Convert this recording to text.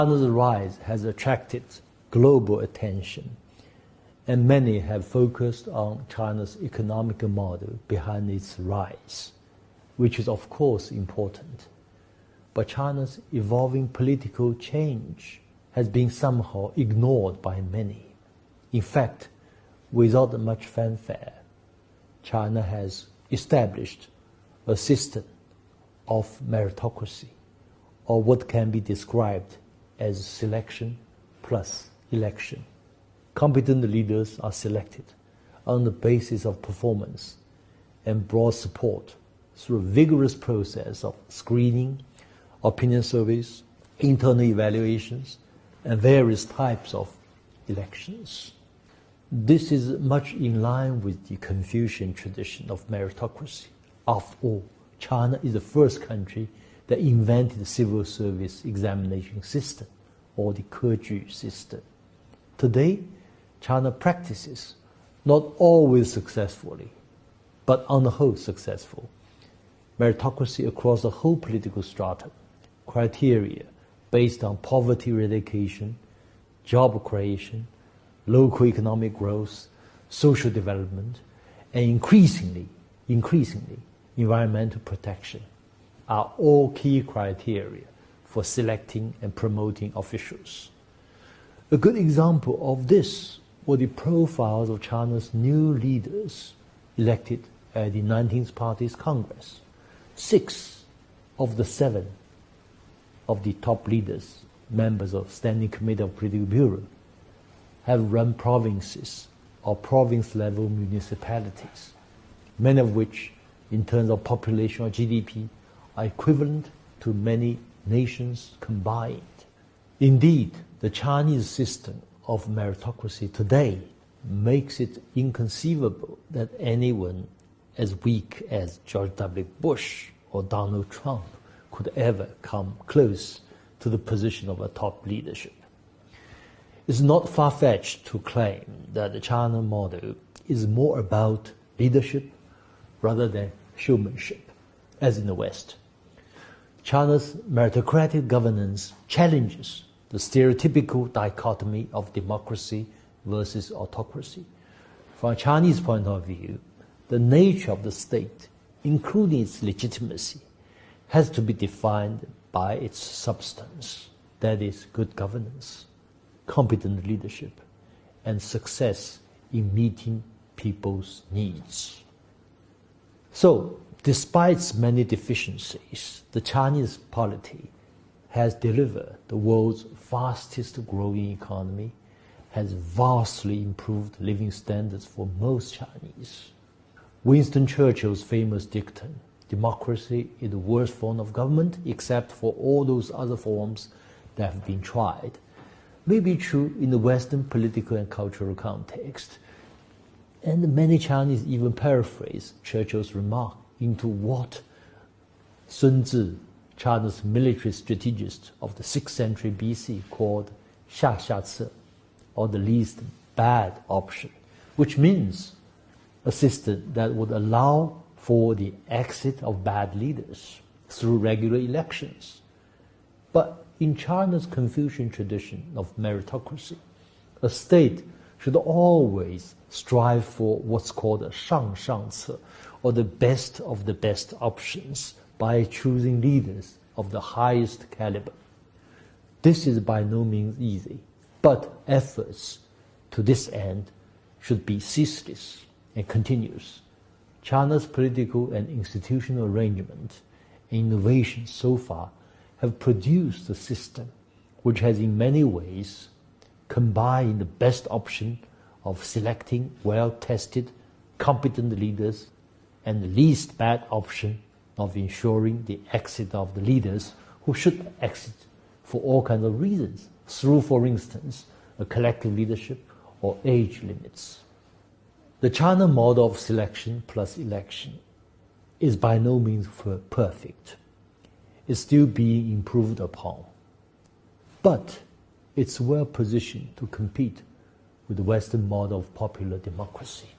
China's rise has attracted global attention, and many have focused on China's economic model behind its rise, which is of course important. But China's evolving political change has been somehow ignored by many. In fact, without much fanfare, China has established a system of meritocracy, or what can be described as selection plus election. Competent leaders are selected on the basis of performance and broad support through a vigorous process of screening, opinion surveys, internal evaluations, and various types of elections. This is much in line with the Confucian tradition of meritocracy. After all, China is the first country that invented the civil service examination system, or the Keju system. Today, China practices, not always successfully, but on the whole successful, meritocracy across the whole political stratum, criteria based on poverty eradication, job creation, local economic growth, social development, and increasingly, environmental protection are all key criteria for selecting and promoting officials. A good example of this were the profiles of China's new leaders elected at the 19th Party's Congress. 6 of the 7 of the top leaders, members of Standing Committee of Political Bureau, have run provinces or province-level municipalities, many of which, in terms of population or GDP, are equivalent to many nations combined. Indeed, the Chinese system of meritocracy today makes it inconceivable that anyone as weak as George W. Bush or Donald Trump could ever come close to the position of a top leadership. It's not far-fetched to claim that the China model is more about leadership rather than showmanship, as in the West. China's meritocratic governance challenges the stereotypical dichotomy of democracy versus autocracy. From a Chinese point of view, the nature of the state, including its legitimacy, has to be defined by its substance, that is, good governance, competent leadership, and success in meeting people's needs. So, despite its many deficiencies, the Chinese polity has delivered the world's fastest growing economy, has vastly improved living standards for most Chinese. Winston Churchill's famous dictum, democracy is the worst form of government except for all those other forms that have been tried, may be true in the Western political and cultural context. And many Chinese even paraphrase Churchill's remark into what Sun Tzu, China's military strategist of the 6th century BC, called 下下策, or the least bad option, which means a system that would allow for the exit of bad leaders through regular elections. But in China's Confucian tradition of meritocracy, a state should always strive for what's called a 上上策, or the best of the best options, by choosing leaders of the highest caliber. This is by no means easy, but efforts to this end should be ceaseless and continuous. China's political and institutional arrangement and innovations so far have produced a system which has in many ways combined the best option of selecting well-tested, competent leaders and the least bad option of ensuring the exit of the leaders who should exit for all kinds of reasons, through, for instance, a collective leadership or age limits. The China model of selection plus election is by no means perfect. It's still being improved upon. But it's well positioned to compete with the Western model of popular democracy.